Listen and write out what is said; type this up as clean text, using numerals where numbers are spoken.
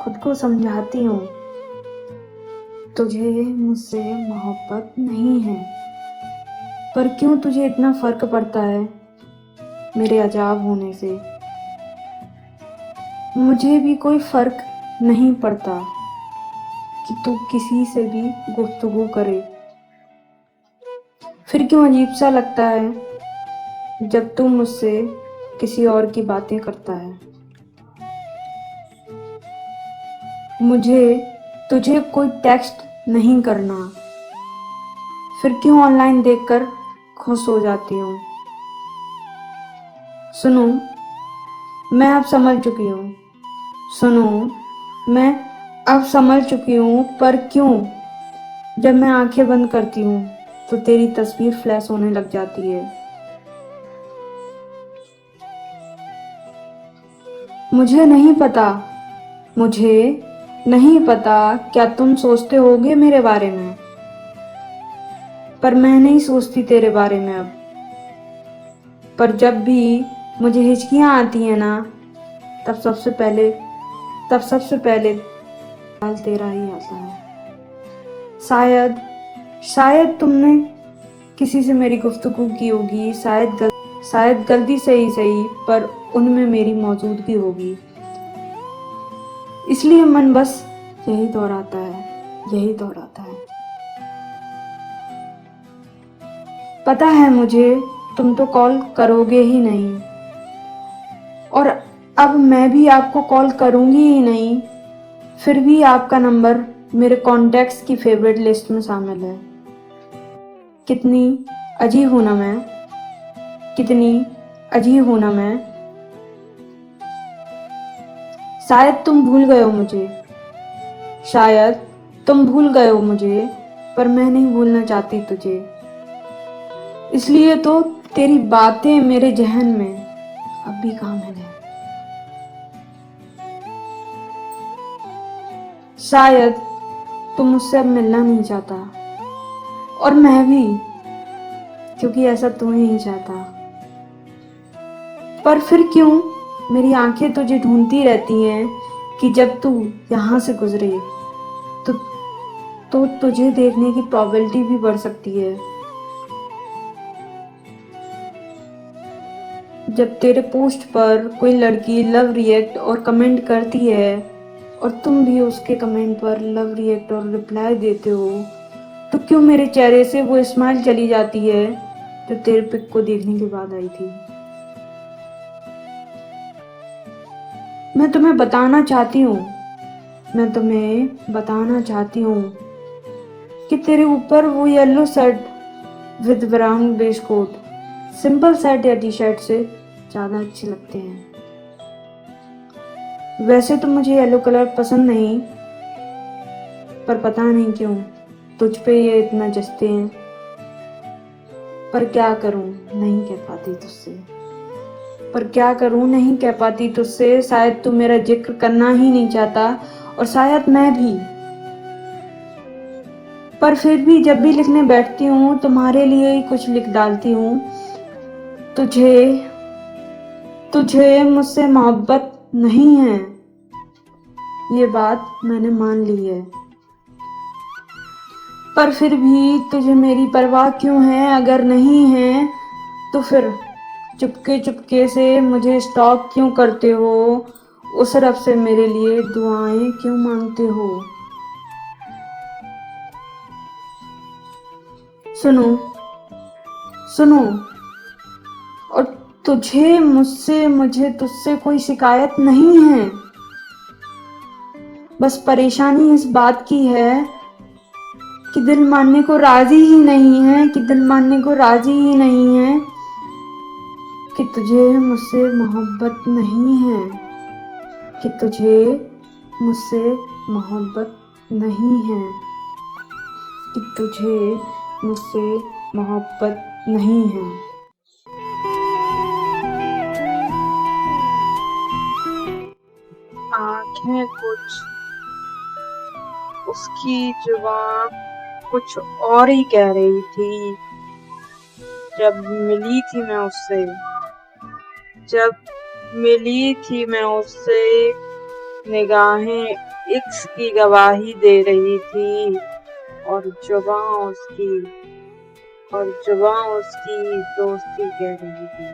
खुद को समझाती हूँ, तुझे मुझसे मोहब्बत नहीं है। पर क्यों तुझे इतना फर्क पड़ता है मेरे अजाब होने से? मुझे भी कोई फर्क नहीं पड़ता कि तू किसी से भी गुफ्तगू करे। फिर क्यों अजीब सा लगता है जब तू मुझसे किसी और की बातें करता है। मुझे तुझे कोई टेक्स्ट नहीं करना, फिर क्यों ऑनलाइन देखकर खुश हो जाती हूँ। सुनो, मैं अब समझ चुकी हूँ। सुनो, मैं अब समझ चुकी हूँ, पर क्यों जब मैं आंखें बंद करती हूँ तो तेरी तस्वीर फ्लैश होने लग जाती है। मुझे नहीं पता, मुझे नहीं पता क्या तुम सोचते होगे मेरे बारे में, पर मैं नहीं सोचती तेरे बारे में अब। पर जब भी मुझे हिचकियाँ आती हैं ना, तब सबसे पहले ख्याल तेरा ही आता है। शायद शायद तुमने किसी से मेरी गुफ्तगू की होगी, शायद गलती से ही सही, पर उनमें मेरी मौजूदगी होगी। इसलिए मन बस यही दोहराता है, यही दोहराता है। पता है मुझे तुम तो कॉल करोगे ही नहीं, और अब मैं भी आपको कॉल करूंगी ही नहीं। फिर भी आपका नंबर मेरे कॉन्टैक्ट्स की फेवरेट लिस्ट में शामिल है। कितनी अजीब हूं ना मैं, कितनी अजीब हूं ना मैं। शायद तुम भूल गए हो मुझे, शायद तुम भूल गए हो मुझे, पर मैं नहीं भूलना चाहती तुझे। इसलिए तो तेरी बातें मेरे जहन में अब भी कामिल है। शायद तुम मुझसे अब मिलना नहीं चाहता, और मैं भी, क्योंकि ऐसा तू ही नहीं चाहता। पर फिर क्यों मेरी आंखें तुझे ढूंढती रहती हैं कि जब तू यहाँ से गुजरे तो तुझे देखने की प्रोबेबिलिटी भी बढ़ सकती है। जब तेरे पोस्ट पर कोई लड़की लव रिएक्ट और कमेंट करती है, और तुम भी उसके कमेंट पर लव रिएक्ट और रिप्लाई देते हो, तो क्यों मेरे चेहरे से वो स्माइल चली जाती है जो तेरे पिक को देखने के बाद आई थी। मैं तुम्हें बताना चाहती हूँ, मैं तुम्हें बताना चाहती हूँ कि तेरे ऊपर वो yellow shirt with brown base coat simple shirt या टी शर्ट से ज़्यादा अच्छे लगते हैं। वैसे तो मुझे येलो कलर पसंद नहीं, पर पता नहीं क्यों तुझ पे ये इतना जचते हैं। पर क्या करूं, नहीं कह पाती तुझसे। पर क्या करूं, नहीं कह पाती तुझसे। शायद तू मेरा जिक्र करना ही नहीं चाहता, और शायद मैं भी। पर फिर भी जब भी लिखने बैठती हूँ तुम्हारे लिए ही कुछ लिख डालती हूँ। तुझे तुझे मुझसे मोहब्बत नहीं है, ये बात मैंने मान ली है। पर फिर भी तुझे मेरी परवाह क्यों है? अगर नहीं है तो फिर चुपके चुपके से मुझे स्टॉक क्यों करते हो? उस रब से मेरे लिए दुआएं क्यों मांगते हो? सुनो, सुनो, और मुझे तुझसे कोई शिकायत नहीं है। बस परेशानी इस बात की है कि दिल मानने को राजी ही नहीं है, कि दिल मानने को राजी ही नहीं है कि तुझे मुझसे मोहब्बत नहीं है, कि तुझे मुझसे मोहब्बत नहीं है, कि तुझे मुझसे मोहब्बत नहीं है। आंखें कुछ, उसकी जुबान कुछ और ही कह रही थी। जब मिली थी मैं उससे निगाहें इश्क की गवाही दे रही थी और जुबां उसकी दोस्ती कह रही थी।